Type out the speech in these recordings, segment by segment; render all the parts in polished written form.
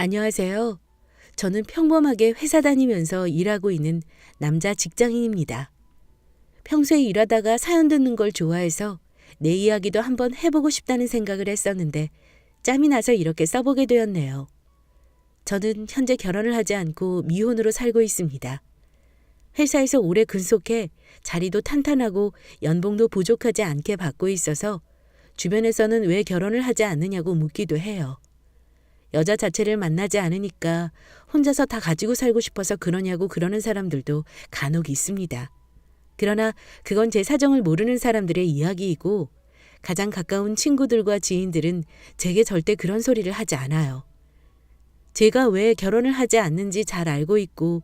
안녕하세요. 저는 평범하게 회사 다니면서 일하고 있는 남자 직장인입니다. 평소에 일하다가 사연 듣는 걸 좋아해서 내 이야기도 한번 해보고 싶다는 생각을 했었는데 짬이 나서 이렇게 써보게 되었네요. 저는 현재 결혼을 하지 않고 미혼으로 살고 있습니다. 회사에서 오래 근속해 자리도 탄탄하고 연봉도 부족하지 않게 받고 있어서 주변에서는 왜 결혼을 하지 않느냐고 묻기도 해요. 여자 자체를 만나지 않으니까 혼자서 다 가지고 살고 싶어서 그러냐고 그러는 사람들도 간혹 있습니다. 그러나 그건 제 사정을 모르는 사람들의 이야기이고 가장 가까운 친구들과 지인들은 제게 절대 그런 소리를 하지 않아요. 제가 왜 결혼을 하지 않는지 잘 알고 있고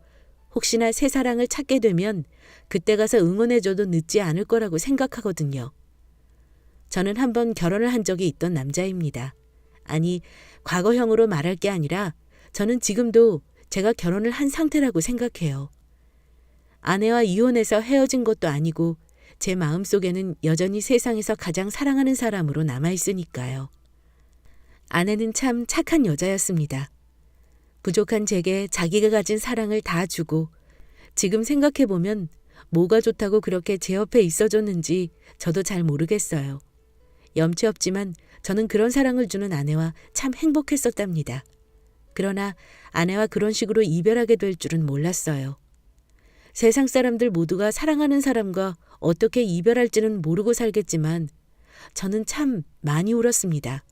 혹시나 새 사랑을 찾게 되면 그때 가서 응원해줘도 늦지 않을 거라고 생각하거든요. 저는 한번 결혼을 한 적이 있던 남자입니다. 아니, 과거형으로 말할 게 아니라 저는 지금도 제가 결혼을 한 상태라고 생각해요. 아내와 이혼해서 헤어진 것도 아니고 제 마음속에는 여전히 세상에서 가장 사랑하는 사람으로 남아있으니까요. 아내는 참 착한 여자였습니다. 부족한 제게 자기가 가진 사랑을 다 주고 지금 생각해보면 뭐가 좋다고 그렇게 제 옆에 있어줬는지 저도 잘 모르겠어요. 염치 없지만 저는 그런 사랑을 주는 아내와 참 행복했었답니다. 그러나 아내와 그런 식으로 이별하게 될 줄은 몰랐어요. 세상 사람들 모두가 사랑하는 사람과 어떻게 이별할지는 모르고 살겠지만 저는 참 많이 울었습니다.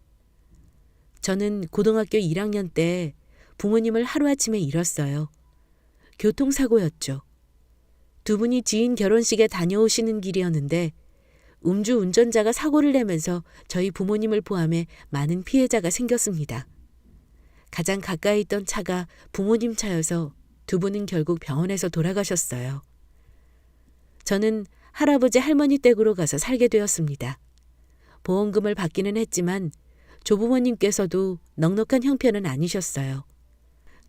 저는 고등학교 1학년 때 부모님을 하루아침에 잃었어요. 교통사고였죠. 두 분이 지인 결혼식에 다녀오시는 길이었는데 음주 운전자가 사고를 내면서 저희 부모님을 포함해 많은 피해자가 생겼습니다. 가장 가까이 있던 차가 부모님 차여서 두 분은 결국 병원에서 돌아가셨어요. 저는 할아버지 할머니 댁으로 가서 살게 되었습니다. 보험금을 받기는 했지만 조부모님께서도 넉넉한 형편은 아니셨어요.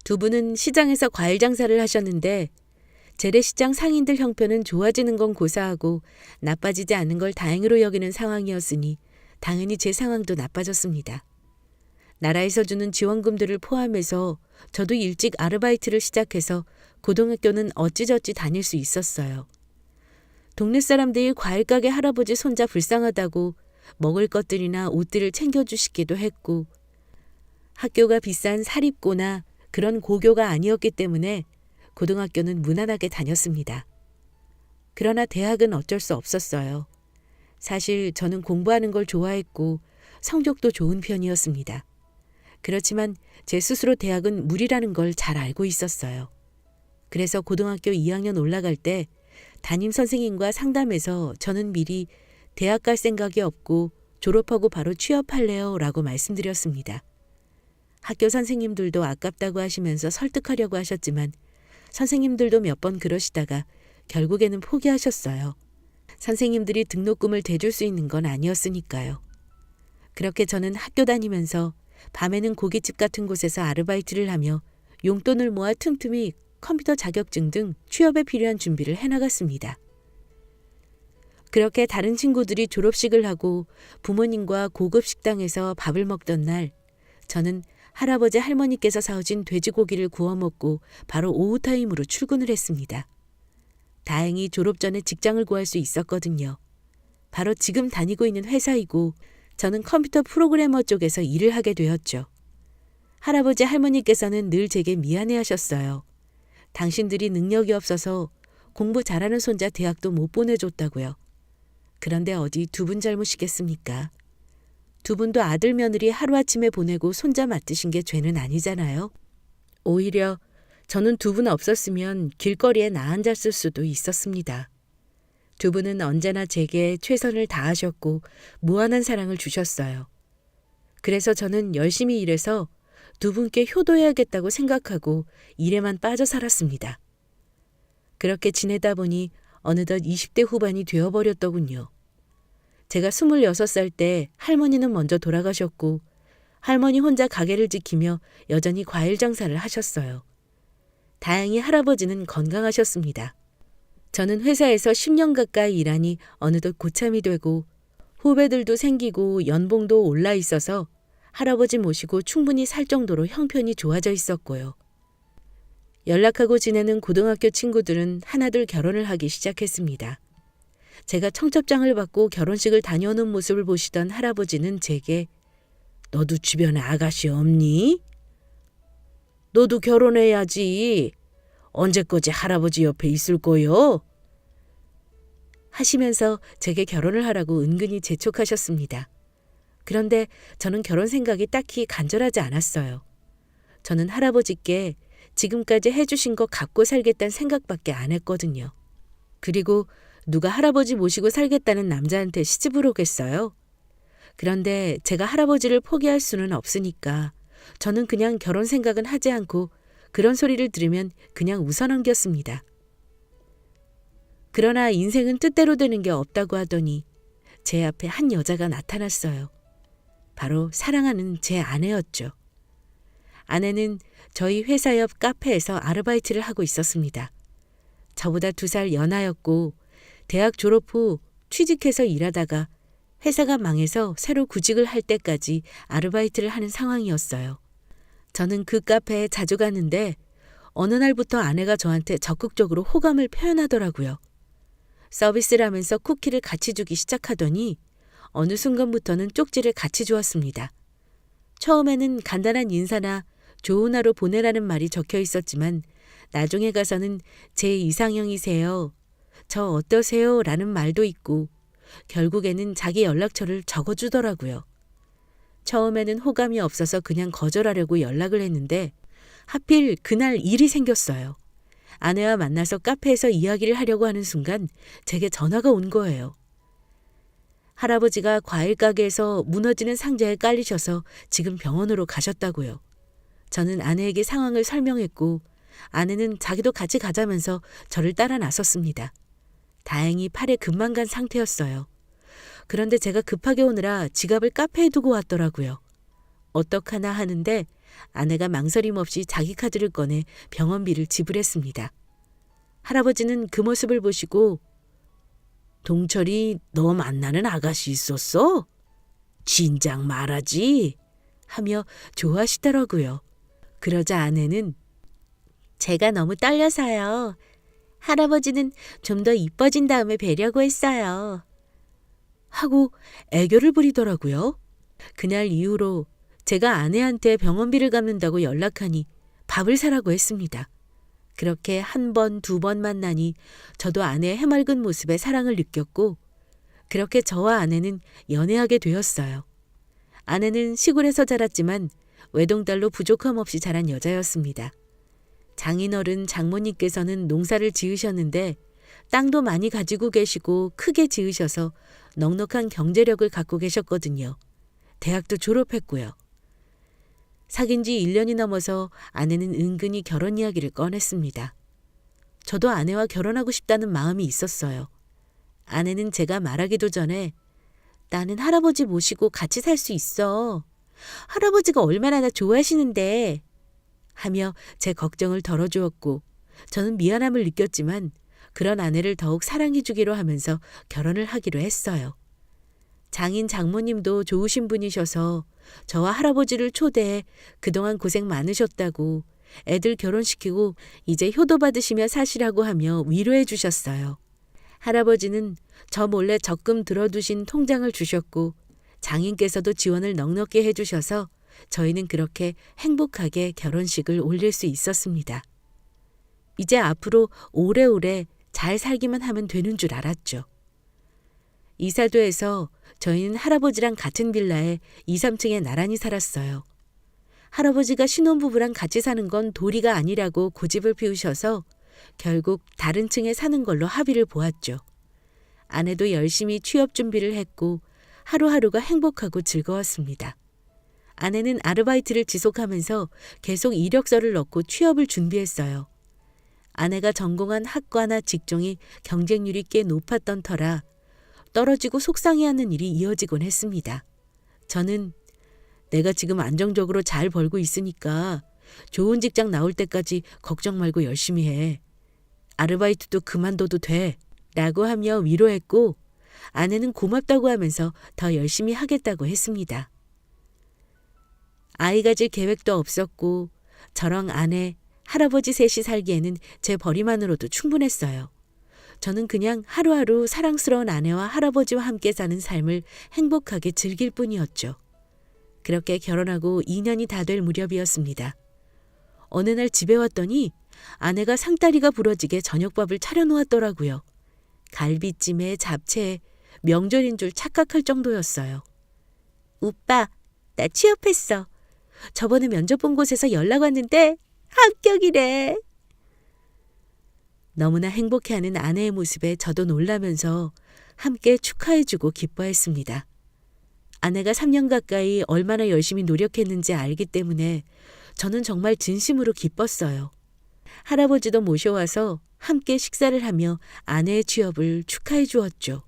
두 분은 시장에서 과일 장사를 하셨는데 재래시장 상인들 형편은 좋아지는 건 고사하고 나빠지지 않는 걸 다행으로 여기는 상황이었으니 당연히 제 상황도 나빠졌습니다. 나라에서 주는 지원금들을 포함해서 저도 일찍 아르바이트를 시작해서 고등학교는 어찌저찌 다닐 수 있었어요. 동네 사람들이 과일가게 할아버지 손자 불쌍하다고 먹을 것들이나 옷들을 챙겨주시기도 했고 학교가 비싼 사립고나 그런 고교가 아니었기 때문에 고등학교는 무난하게 다녔습니다. 그러나 대학은 어쩔 수 없었어요. 사실 저는 공부하는 걸 좋아했고 성적도 좋은 편이었습니다. 그렇지만 제 스스로 대학은 무리라는 걸 잘 알고 있었어요. 그래서 고등학교 2학년 올라갈 때 담임 선생님과 상담해서 저는 미리 대학 갈 생각이 없고 졸업하고 바로 취업할래요 라고 말씀드렸습니다. 학교 선생님들도 아깝다고 하시면서 설득하려고 하셨지만 선생님들도 몇 번 그러시다가 결국에는 포기하셨어요. 선생님들이 등록금을 대줄 수 있는 건 아니었으니까요. 그렇게 저는 학교 다니면서 밤에는 고깃집 같은 곳에서 아르바이트를 하며 용돈을 모아 틈틈이 컴퓨터 자격증 등 취업에 필요한 준비를 해나갔습니다. 그렇게 다른 친구들이 졸업식을 하고 부모님과 고급 식당에서 밥을 먹던 날 저는 할아버지 할머니께서 사오신 돼지고기를 구워 먹고 바로 오후 타임으로 출근을 했습니다. 다행히 졸업 전에 직장을 구할 수 있었거든요. 바로 지금 다니고 있는 회사이고 저는 컴퓨터 프로그래머 쪽에서 일을 하게 되었죠. 할아버지 할머니께서는 늘 제게 미안해하셨어요. 당신들이 능력이 없어서 공부 잘하는 손자 대학도 못 보내줬다고요. 그런데 어디 두 분 잘못이겠습니까? 두 분도 아들 며느리 하루아침에 보내고 손자 맡으신 게 죄는 아니잖아요. 오히려 저는 두 분 없었으면 길거리에 나앉았을 수도 있었습니다. 두 분은 언제나 제게 최선을 다하셨고 무한한 사랑을 주셨어요. 그래서 저는 열심히 일해서 두 분께 효도해야겠다고 생각하고 일에만 빠져 살았습니다. 그렇게 지내다 보니 어느덧 20대 후반이 되어버렸더군요. 제가 26살 때 할머니는 먼저 돌아가셨고 할머니 혼자 가게를 지키며 여전히 과일 장사를 하셨어요. 다행히 할아버지는 건강하셨습니다. 저는 회사에서 10년 가까이 일하니 어느덧 고참이 되고 후배들도 생기고 연봉도 올라 있어서 할아버지 모시고 충분히 살 정도로 형편이 좋아져 있었고요. 연락하고 지내는 고등학교 친구들은 하나둘 결혼을 하기 시작했습니다. 제가 청첩장을 받고 결혼식을 다녀오는 모습을 보시던 할아버지는 제게 너도 주변에 아가씨 없니? 너도 결혼해야지. 언제까지 할아버지 옆에 있을 거요? 하시면서 제게 결혼을 하라고 은근히 재촉하셨습니다. 그런데 저는 결혼 생각이 딱히 간절하지 않았어요. 저는 할아버지께 지금까지 해주신 거 갚고 살겠다는 생각밖에 안 했거든요. 그리고 누가 할아버지 모시고 살겠다는 남자한테 시집을 오겠어요? 그런데 제가 할아버지를 포기할 수는 없으니까 저는 그냥 결혼 생각은 하지 않고 그런 소리를 들으면 그냥 웃어넘겼습니다. 그러나 인생은 뜻대로 되는 게 없다고 하더니 제 앞에 한 여자가 나타났어요. 바로 사랑하는 제 아내였죠. 아내는 저희 회사 옆 카페에서 아르바이트를 하고 있었습니다. 저보다 2살 연하였고 대학 졸업 후 취직해서 일하다가 회사가 망해서 새로 구직을 할 때까지 아르바이트를 하는 상황이었어요. 저는 그 카페에 자주 갔는데 어느 날부터 아내가 저한테 적극적으로 호감을 표현하더라고요. 서비스를 하면서 쿠키를 같이 주기 시작하더니 어느 순간부터는 쪽지를 같이 주었습니다. 처음에는 간단한 인사나 좋은 하루 보내라는 말이 적혀 있었지만 나중에 가서는 제 이상형이세요. 저 어떠세요? 라는 말도 있고 결국에는 자기 연락처를 적어주더라고요. 처음에는 호감이 없어서 그냥 거절하려고 연락을 했는데 하필 그날 일이 생겼어요. 아내와 만나서 카페에서 이야기를 하려고 하는 순간 제게 전화가 온 거예요. 할아버지가 과일 가게에서 무너지는 상자에 깔리셔서 지금 병원으로 가셨다고요. 저는 아내에게 상황을 설명했고 아내는 자기도 같이 가자면서 저를 따라 나섰습니다. 다행히 팔에 금만 간 상태였어요. 그런데 제가 급하게 오느라 지갑을 카페에 두고 왔더라고요. 어떡하나 하는데 아내가 망설임 없이 자기 카드를 꺼내 병원비를 지불했습니다. 할아버지는 그 모습을 보시고 동철이 너 만나는 아가씨 있었어? 진작 말하지 하며 좋아하시더라고요. 그러자 아내는 제가 너무 떨려서요. 할아버지는 좀 더 이뻐진 다음에 뵈려고 했어요. 하고 애교를 부리더라고요. 그날 이후로 제가 아내한테 병원비를 갚는다고 연락하니 밥을 사라고 했습니다. 그렇게 1번, 2번 만나니 저도 아내의 해맑은 모습에 사랑을 느꼈고 그렇게 저와 아내는 연애하게 되었어요. 아내는 시골에서 자랐지만 외동딸로 부족함 없이 자란 여자였습니다. 장인어른 장모님께서는 농사를 지으셨는데 땅도 많이 가지고 계시고 크게 지으셔서 넉넉한 경제력을 갖고 계셨거든요. 대학도 졸업했고요. 사귄 지 1년이 넘어서 아내는 은근히 결혼 이야기를 꺼냈습니다. 저도 아내와 결혼하고 싶다는 마음이 있었어요. 아내는 제가 말하기도 전에 나는 할아버지 모시고 같이 살 수 있어. 할아버지가 얼마나 나 좋아하시는데 하며 제 걱정을 덜어주었고 저는 미안함을 느꼈지만 그런 아내를 더욱 사랑해 주기로 하면서 결혼을 하기로 했어요. 장인 장모님도 좋으신 분이셔서 저와 할아버지를 초대해 그동안 고생 많으셨다고 애들 결혼시키고 이제 효도 받으시며 사시라고 하며 위로해 주셨어요. 할아버지는 저 몰래 적금 들어두신 통장을 주셨고 장인께서도 지원을 넉넉히 해주셔서 저희는 그렇게 행복하게 결혼식을 올릴 수 있었습니다. 이제 앞으로 오래오래 잘 살기만 하면 되는 줄 알았죠. 이사도에서 저희는 할아버지랑 같은 빌라에 2, 3층에 나란히 살았어요. 할아버지가 신혼부부랑 같이 사는 건 도리가 아니라고 고집을 피우셔서 결국 다른 층에 사는 걸로 합의를 보았죠. 아내도 열심히 취업 준비를 했고 하루하루가 행복하고 즐거웠습니다. 아내는 아르바이트를 지속하면서 계속 이력서를 넣고 취업을 준비했어요. 아내가 전공한 학과나 직종이 경쟁률이 꽤 높았던 터라 떨어지고 속상해하는 일이 이어지곤 했습니다. 저는 내가 지금 안정적으로 잘 벌고 있으니까 좋은 직장 나올 때까지 걱정 말고 열심히 해. 아르바이트도 그만둬도 돼. 라고 하며 위로했고 아내는 고맙다고 하면서 더 열심히 하겠다고 했습니다. 아이 가질 계획도 없었고 저랑 아내, 할아버지 셋이 살기에는 제 벌이만으로도 충분했어요. 저는 그냥 하루하루 사랑스러운 아내와 할아버지와 함께 사는 삶을 행복하게 즐길 뿐이었죠. 그렇게 결혼하고 2년이 다 될 무렵이었습니다. 어느 날 집에 왔더니 아내가 상다리가 부러지게 저녁밥을 차려놓았더라고요. 갈비찜에 잡채에 명절인 줄 착각할 정도였어요. 오빠, 나 취업했어. 저번에 면접 본 곳에서 연락 왔는데 합격이래. 너무나 행복해하는 아내의 모습에 저도 놀라면서 함께 축하해주고 기뻐했습니다. 아내가 3년 가까이 얼마나 열심히 노력했는지 알기 때문에 저는 정말 진심으로 기뻤어요. 할아버지도 모셔와서 함께 식사를 하며 아내의 취업을 축하해 주었죠.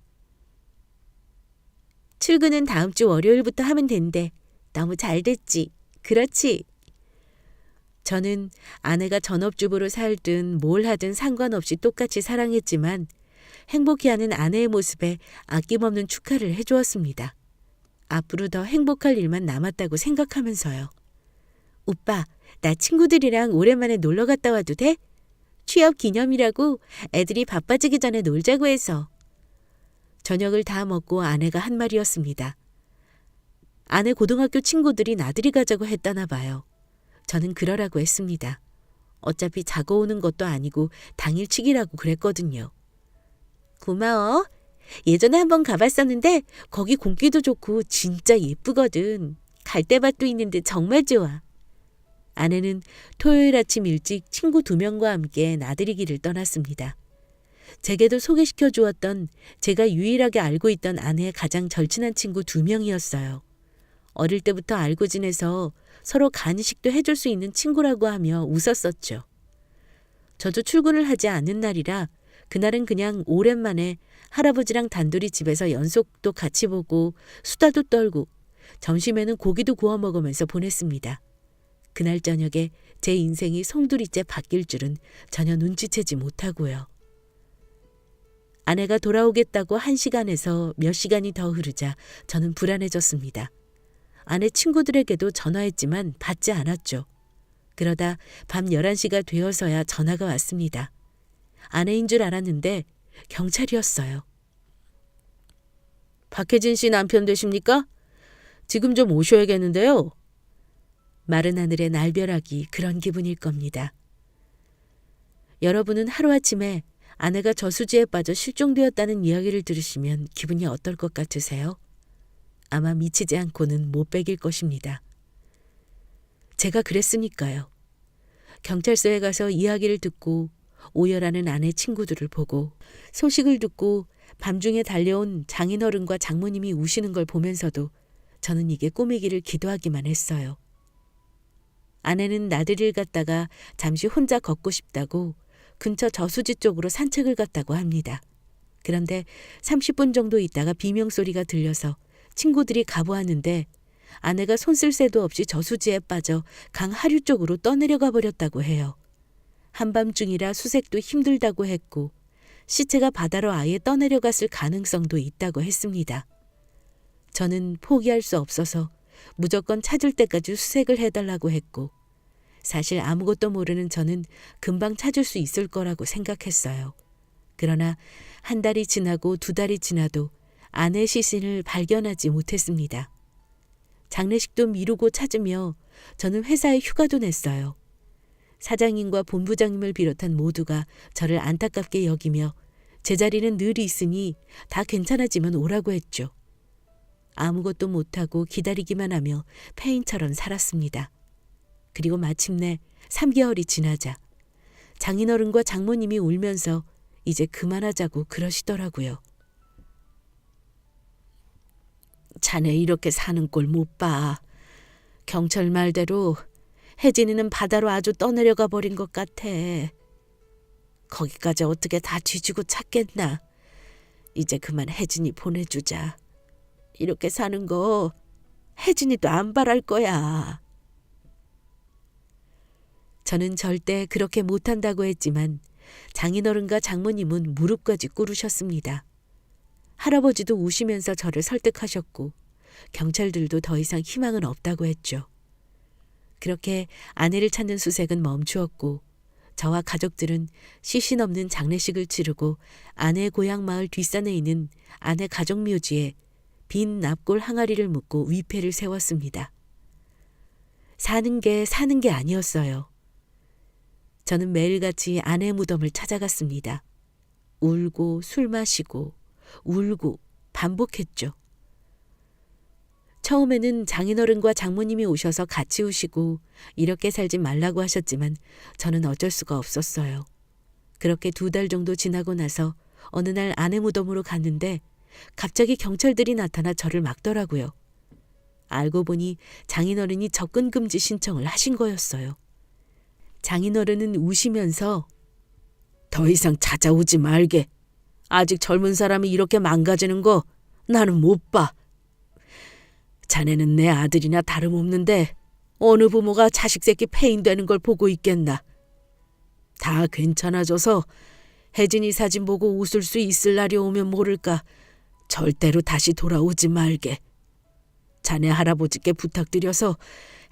출근은 다음 주 월요일부터 하면 된대. 너무 잘 됐지? 그렇지? 저는 아내가 전업주부로 살든 뭘 하든 상관없이 똑같이 사랑했지만 행복해하는 아내의 모습에 아낌없는 축하를 해주었습니다. 앞으로 더 행복할 일만 남았다고 생각하면서요. 오빠, 나 친구들이랑 오랜만에 놀러 갔다 와도 돼? 취업 기념이라고 애들이 바빠지기 전에 놀자고 해서. 저녁을 다 먹고 아내가 한 말이었습니다. 아내 고등학교 친구들이 나들이 가자고 했다나 봐요. 저는 그러라고 했습니다. 어차피 자고 오는 것도 아니고 당일치기라고 그랬거든요. 고마워. 예전에 한번 가봤었는데 거기 공기도 좋고 진짜 예쁘거든. 갈대밭도 있는데 정말 좋아. 아내는 토요일 아침 일찍 친구 2명과 함께 나들이기를 떠났습니다. 제게도 소개시켜 주었던 제가 유일하게 알고 있던 아내의 가장 절친한 친구 2명이었어요. 어릴 때부터 알고 지내서 서로 간식도 해줄 수 있는 친구라고 하며 웃었었죠. 저도 출근을 하지 않는 날이라 그날은 그냥 오랜만에 할아버지랑 단둘이 집에서 연속도 같이 보고 수다도 떨고 점심에는 고기도 구워 먹으면서 보냈습니다. 그날 저녁에 제 인생이 송두리째 바뀔 줄은 전혀 눈치채지 못하고요. 아내가 돌아오겠다고 1시간에서 몇 시간이 더 흐르자 저는 불안해졌습니다. 아내 친구들에게도 전화했지만 받지 않았죠. 그러다 밤 11시가 되어서야 전화가 왔습니다. 아내인 줄 알았는데 경찰이었어요. 박혜진 씨 남편 되십니까? 지금 좀 오셔야겠는데요. 마른 하늘의 날벼락이 그런 기분일 겁니다. 여러분은 하루아침에 아내가 저수지에 빠져 실종되었다는 이야기를 들으시면 기분이 어떨 것 같으세요? 아마 미치지 않고는 못 베길 것입니다. 제가 그랬으니까요. 경찰서에 가서 이야기를 듣고 오열하는 아내 친구들을 보고 소식을 듣고 밤중에 달려온 장인어른과 장모님이 우시는 걸 보면서도 저는 이게 꿈이기를 기도하기만 했어요. 아내는 나들이를 갔다가 잠시 혼자 걷고 싶다고 근처 저수지 쪽으로 산책을 갔다고 합니다. 그런데 30분 정도 있다가 비명소리가 들려서 친구들이 가보았는데 아내가 손 쓸 새도 없이 저수지에 빠져 강 하류 쪽으로 떠내려가 버렸다고 해요. 한밤중이라 수색도 힘들다고 했고 시체가 바다로 아예 떠내려갔을 가능성도 있다고 했습니다. 저는 포기할 수 없어서 무조건 찾을 때까지 수색을 해달라고 했고 사실 아무것도 모르는 저는 금방 찾을 수 있을 거라고 생각했어요. 그러나 1달이 지나고 2달이 지나도 아내의 시신을 발견하지 못했습니다. 장례식도 미루고 찾으며 저는 회사에 휴가도 냈어요. 사장님과 본부장님을 비롯한 모두가 저를 안타깝게 여기며 제자리는 늘 있으니 다 괜찮아지면 오라고 했죠. 아무것도 못하고 기다리기만 하며 폐인처럼 살았습니다. 그리고 마침내 3개월이 지나자 장인어른과 장모님이 울면서 이제 그만하자고 그러시더라고요. 자네 이렇게 사는 꼴 못 봐. 경찰 말대로 혜진이는 바다로 아주 떠내려가 버린 것 같아. 거기까지 어떻게 다 뒤지고 찾겠나. 이제 그만 혜진이 보내주자. 이렇게 사는 거 혜진이도 안 바랄 거야. 저는 절대 그렇게 못한다고 했지만 장인어른과 장모님은 무릎까지 꿇으셨습니다. 할아버지도 우시면서 저를 설득하셨고 경찰들도 더 이상 희망은 없다고 했죠. 그렇게 아내를 찾는 수색은 멈추었고 저와 가족들은 시신 없는 장례식을 치르고 아내의 고향 마을 뒷산에 있는 아내 가족묘지에 빈 납골 항아리를 묻고 위패를 세웠습니다. 사는 게 아니었어요. 저는 매일같이 아내의 무덤을 찾아갔습니다. 울고 술 마시고 울고 반복했죠. 처음에는 장인어른과 장모님이 오셔서 같이 우시고 이렇게 살지 말라고 하셨지만 저는 어쩔 수가 없었어요. 그렇게 2달 정도 지나고 나서 어느 날 아내 무덤으로 갔는데 갑자기 경찰들이 나타나 저를 막더라고요. 알고 보니 장인어른이 접근 금지 신청을 하신 거였어요. 장인어른은 우시면서 더 이상 찾아오지 말게. 아직 젊은 사람이 이렇게 망가지는 거 나는 못 봐. 자네는 내 아들이나 다름없는데 어느 부모가 자식 새끼 폐인되는 걸 보고 있겠나. 다 괜찮아져서 혜진이 사진 보고 웃을 수 있을 날이 오면 모를까 절대로 다시 돌아오지 말게. 자네 할아버지께 부탁드려서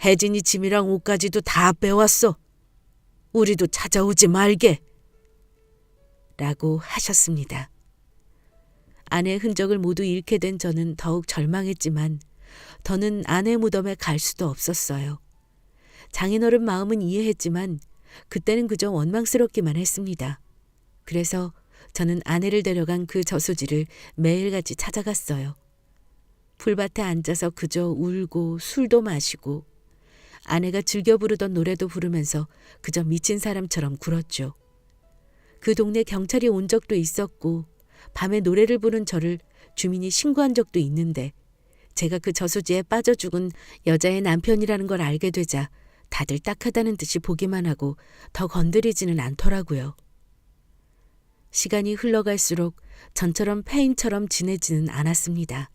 혜진이 짐이랑 옷까지도 다 빼왔어. 우리도 찾아오지 말게. 라고 하셨습니다. 아내의 흔적을 모두 잃게 된 저는 더욱 절망했지만 더는 아내 무덤에 갈 수도 없었어요. 장인어른 마음은 이해했지만 그때는 그저 원망스럽기만 했습니다. 그래서 저는 아내를 데려간 그 저수지를 매일같이 찾아갔어요. 풀밭에 앉아서 그저 울고 술도 마시고 아내가 즐겨 부르던 노래도 부르면서 그저 미친 사람처럼 굴었죠. 그 동네 경찰이 온 적도 있었고 밤에 노래를 부른 저를 주민이 신고한 적도 있는데 제가 그 저수지에 빠져 죽은 여자의 남편이라는 걸 알게 되자 다들 딱하다는 듯이 보기만 하고 더 건드리지는 않더라고요. 시간이 흘러갈수록 전처럼 폐인처럼 지내지는 않았습니다.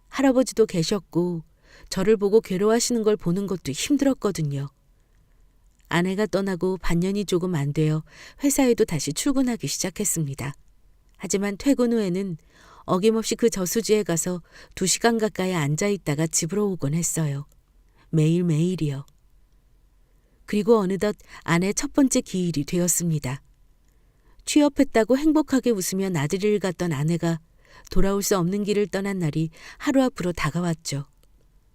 할아버지도 계셨고 저를 보고 괴로워하시는 걸 보는 것도 힘들었거든요. 아내가 떠나고 반년이 조금 안 되어 회사에도 다시 출근하기 시작했습니다. 하지만 퇴근 후에는 어김없이 그 저수지에 가서 2시간 가까이 앉아있다가 집으로 오곤 했어요. 매일매일이요. 그리고 어느덧 아내 첫 번째 기일이 되었습니다. 취업했다고 행복하게 웃으며 나들이를 갔던 아내가 돌아올 수 없는 길을 떠난 날이 하루 앞으로 다가왔죠.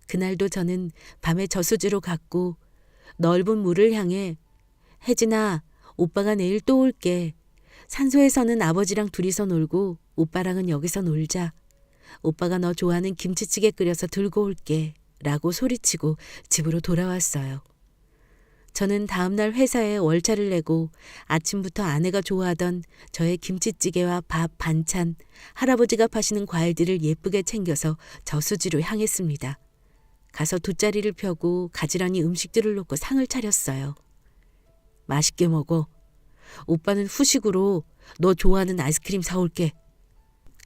그날도 저는 밤에 저수지로 갔고 넓은 물을 향해 혜진아, 오빠가 내일 또 올게. 산소에서는 아버지랑 둘이서 놀고 오빠랑은 여기서 놀자. 오빠가 너 좋아하는 김치찌개 끓여서 들고 올게. 라고 소리치고 집으로 돌아왔어요. 저는 다음날 회사에 월차를 내고 아침부터 아내가 좋아하던 저의 김치찌개와 밥, 반찬, 할아버지가 파시는 과일들을 예쁘게 챙겨서 저수지로 향했습니다. 가서 돗자리를 펴고 가지런히 음식들을 놓고 상을 차렸어요. 맛있게 먹어. 오빠는 후식으로 너 좋아하는 아이스크림 사올게.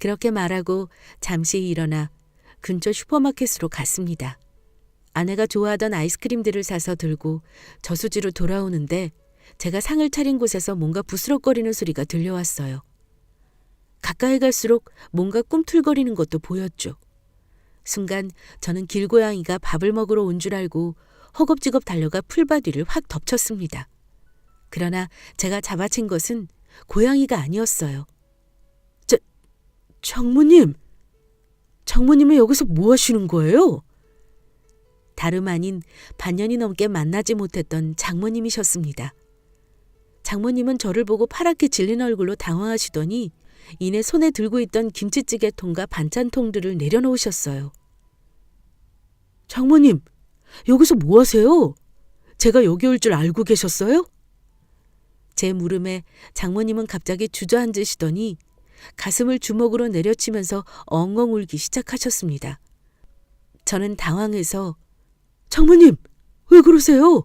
그렇게 말하고 잠시 일어나 근처 슈퍼마켓으로 갔습니다. 아내가 좋아하던 아이스크림들을 사서 들고 저수지로 돌아오는데 제가 상을 차린 곳에서 뭔가 부스럭거리는 소리가 들려왔어요. 가까이 갈수록 뭔가 꿈틀거리는 것도 보였죠. 순간 저는 길고양이가 밥을 먹으러 온 줄 알고 허겁지겁 달려가 풀밭 위를 확 덮쳤습니다. 그러나 제가 잡아챈 것은 고양이가 아니었어요. 장모님! 장모님은 여기서 뭐 하시는 거예요? 다름 아닌 반년이 넘게 만나지 못했던 장모님이셨습니다. 장모님은 저를 보고 파랗게 질린 얼굴로 당황하시더니 이내 손에 들고 있던 김치찌개통과 반찬통들을 내려놓으셨어요. 장모님, 여기서 뭐 하세요? 제가 여기 올 줄 알고 계셨어요? 제 물음에 장모님은 갑자기 주저앉으시더니 가슴을 주먹으로 내려치면서 엉엉 울기 시작하셨습니다. 저는 당황해서 장모님, 왜 그러세요?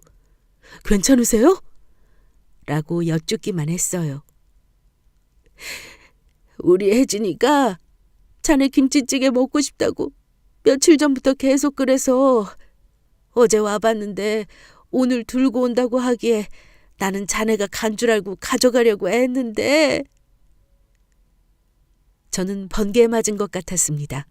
괜찮으세요? 라고 여쭙기만 했어요. 우리 혜진이가 자네 김치찌개 먹고 싶다고 며칠 전부터 계속 그래서 어제 와봤는데 오늘 들고 온다고 하기에 나는 자네가 간 줄 알고 가져가려고 했는데. 저는 번개에 맞은 것 같았습니다.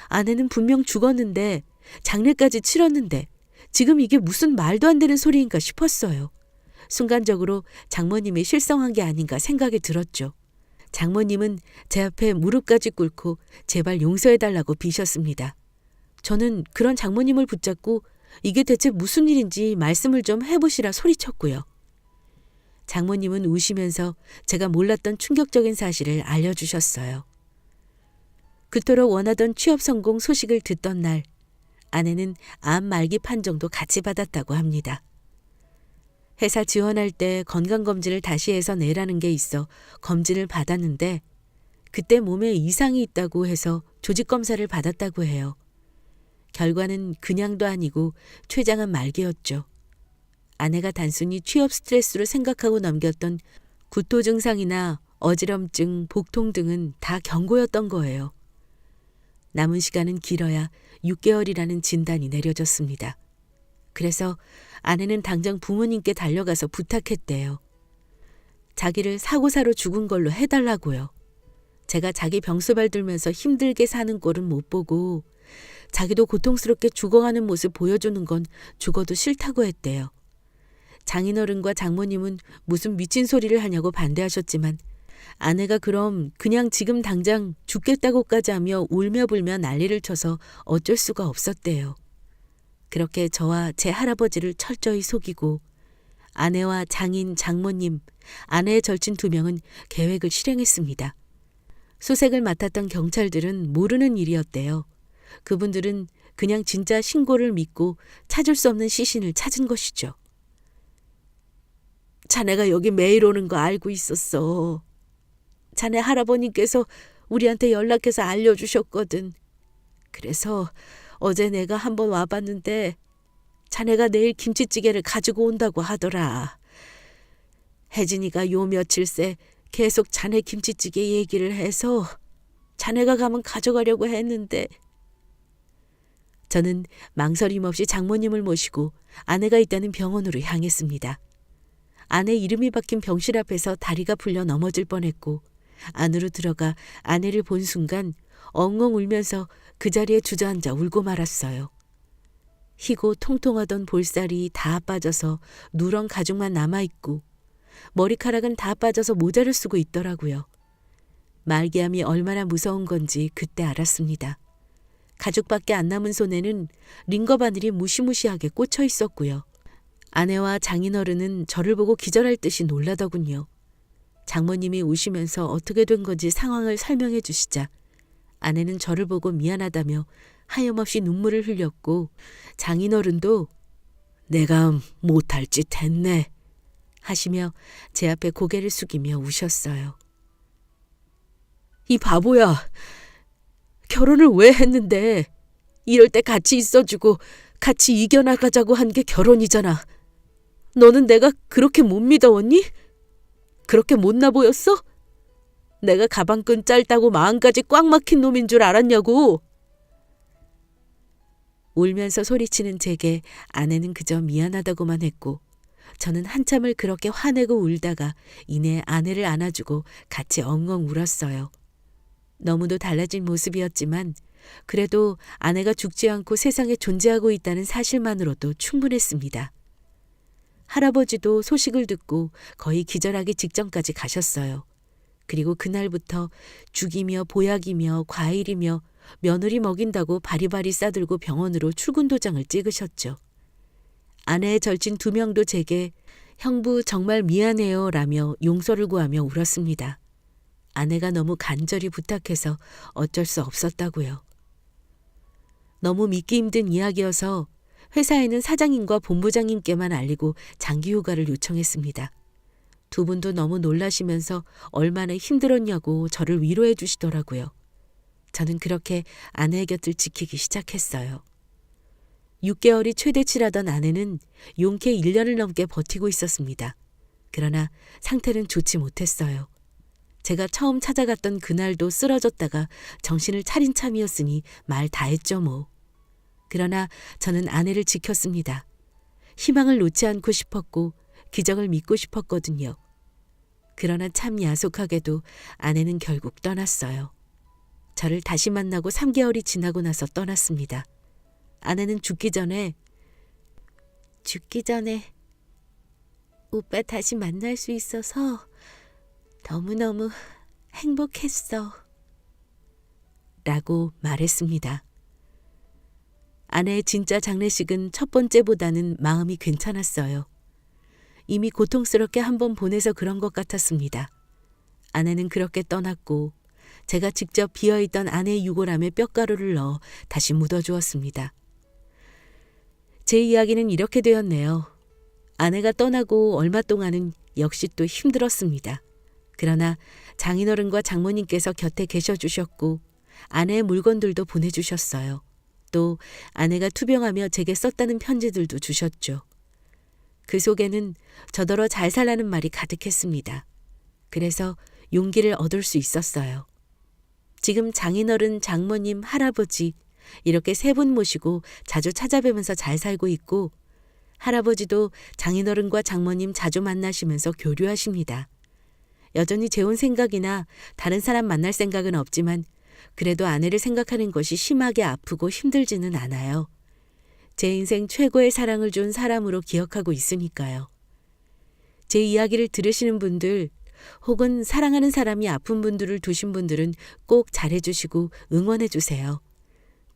아내는 분명 죽었는데 장례까지 치렀는데 지금 이게 무슨 말도 안 되는 소리인가 싶었어요. 순간적으로 장모님이 실성한 게 아닌가 생각이 들었죠. 장모님은 제 앞에 무릎까지 꿇고 제발 용서해달라고 비셨습니다. 저는 그런 장모님을 붙잡고 이게 대체 무슨 일인지 말씀을 좀 해보시라 소리쳤고요. 장모님은 우시면서 제가 몰랐던 충격적인 사실을 알려주셨어요. 그토록 원하던 취업 성공 소식을 듣던 날, 아내는 암 말기 판정도 같이 받았다고 합니다. 회사 지원할 때 건강검진을 다시 해서 내라는 게 있어 검진을 받았는데 그때 몸에 이상이 있다고 해서 조직검사를 받았다고 해요. 결과는 그냥도 아니고 췌장암 말기였죠. 아내가 단순히 취업 스트레스로 생각하고 넘겼던 구토 증상이나 어지럼증, 복통 등은 다 경고였던 거예요. 남은 시간은 길어야 6개월이라는 진단이 내려졌습니다. 그래서 아내는 당장 부모님께 달려가서 부탁했대요. 자기를 사고사로 죽은 걸로 해달라고요. 제가 자기 병수발 들면서 힘들게 사는 꼴은 못 보고 자기도 고통스럽게 죽어가는 모습 보여주는 건 죽어도 싫다고 했대요. 장인어른과 장모님은 무슨 미친 소리를 하냐고 반대하셨지만 아내가 그럼 그냥 지금 당장 죽겠다고까지 하며 울며 불며 난리를 쳐서 어쩔 수가 없었대요. 그렇게 저와 제 할아버지를 철저히 속이고 아내와 장인, 장모님, 아내의 절친 2명은 계획을 실행했습니다. 수색을 맡았던 경찰들은 모르는 일이었대요. 그분들은 그냥 진짜 신고를 믿고 찾을 수 없는 시신을 찾은 것이죠. 자네가 여기 매일 오는 거 알고 있었어. 자네 할아버님께서 우리한테 연락해서 알려주셨거든. 그래서 어제 내가 한번 와봤는데 자네가 내일 김치찌개를 가지고 온다고 하더라. 혜진이가 요 며칠 새 계속 자네 김치찌개 얘기를 해서 자네가 가면 가져가려고 했는데 저는 망설임 없이 장모님을 모시고 아내가 있다는 병원으로 향했습니다. 아내 이름이 박힌 병실 앞에서 다리가 풀려 넘어질 뻔했고 안으로 들어가 아내를 본 순간 엉엉 울면서 그 자리에 주저앉아 울고 말았어요. 희고 통통하던 볼살이 다 빠져서 누런 가죽만 남아있고 머리카락은 다 빠져서 모자를 쓰고 있더라고요. 말기암이 얼마나 무서운 건지 그때 알았습니다. 가죽밖에 안 남은 손에는 링거 바늘이 무시무시하게 꽂혀 있었고요. 아내와 장인어른은 저를 보고 기절할 듯이 놀라더군요. 장모님이 우시면서 어떻게 된 건지 상황을 설명해 주시자 아내는 저를 보고 미안하다며 하염없이 눈물을 흘렸고 장인어른도 내가 못할 짓 했네 하시며 제 앞에 고개를 숙이며 우셨어요. 이 바보야. 결혼을 왜 했는데 이럴 때 같이 있어주고 같이 이겨나가자고 한 게 결혼이잖아. 너는 내가 그렇게 못 믿어왔니? 그렇게 못나 보였어? 내가 가방끈 짧다고 마음까지 꽉 막힌 놈인 줄 알았냐고. 울면서 소리치는 제게 아내는 그저 미안하다고만 했고 저는 한참을 그렇게 화내고 울다가 이내 아내를 안아주고 같이 엉엉 울었어요. 너무도 달라진 모습이었지만 그래도 아내가 죽지 않고 세상에 존재하고 있다는 사실만으로도 충분했습니다. 할아버지도 소식을 듣고 거의 기절하기 직전까지 가셨어요. 그리고 그날부터 죽이며 보약이며 과일이며 며느리 먹인다고 바리바리 싸들고 병원으로 출근 도장을 찍으셨죠. 아내의 절친 2명도 제게 형부 정말 미안해요 라며 용서를 구하며 울었습니다. 아내가 너무 간절히 부탁해서 어쩔 수 없었다고요. 너무 믿기 힘든 이야기여서 회사에는 사장님과 본부장님께만 알리고 장기 휴가를 요청했습니다. 2분도 너무 놀라시면서 얼마나 힘들었냐고 저를 위로해 주시더라고요. 저는 그렇게 아내의 곁을 지키기 시작했어요. 6개월이 최대치라던 아내는 용케 1년을 넘게 버티고 있었습니다. 그러나 상태는 좋지 못했어요. 제가 처음 찾아갔던 그날도 쓰러졌다가 정신을 차린 참이었으니 말 다 했죠 뭐. 그러나 저는 아내를 지켰습니다. 희망을 놓지 않고 싶었고 기적을 믿고 싶었거든요. 그러나 참 야속하게도 아내는 결국 떠났어요. 저를 다시 만나고 3개월이 지나고 나서 떠났습니다. 아내는 죽기 전에 죽기 전에 오빠 다시 만날 수 있어서 너무너무 행복했어. 라고 말했습니다. 아내의 진짜 장례식은 첫 번째보다는 마음이 괜찮았어요. 이미 고통스럽게 한번 보내서 그런 것 같았습니다. 아내는 그렇게 떠났고 제가 직접 비어있던 아내의 유골함에 뼈가루를 넣어 다시 묻어주었습니다. 제 이야기는 이렇게 되었네요. 아내가 떠나고 얼마 동안은 역시 또 힘들었습니다. 그러나 장인어른과 장모님께서 곁에 계셔주셨고 아내의 물건들도 보내주셨어요. 또 아내가 투병하며 제게 썼다는 편지들도 주셨죠. 그 속에는 저더러 잘 살라는 말이 가득했습니다. 그래서 용기를 얻을 수 있었어요. 지금 장인어른, 장모님, 할아버지 이렇게 세 분 모시고 자주 찾아뵈면서 잘 살고 있고 할아버지도 장인어른과 장모님 자주 만나시면서 교류하십니다. 여전히 재혼 생각이나 다른 사람 만날 생각은 없지만 그래도 아내를 생각하는 것이 심하게 아프고 힘들지는 않아요. 제 인생 최고의 사랑을 준 사람으로 기억하고 있으니까요. 제 이야기를 들으시는 분들 혹은 사랑하는 사람이 아픈 분들을 두신 분들은 꼭 잘해주시고 응원해주세요.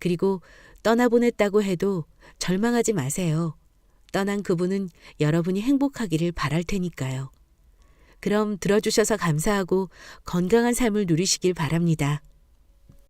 그리고 떠나보냈다고 해도 절망하지 마세요. 떠난 그분은 여러분이 행복하기를 바랄 테니까요. 그럼 들어주셔서 감사하고 건강한 삶을 누리시길 바랍니다.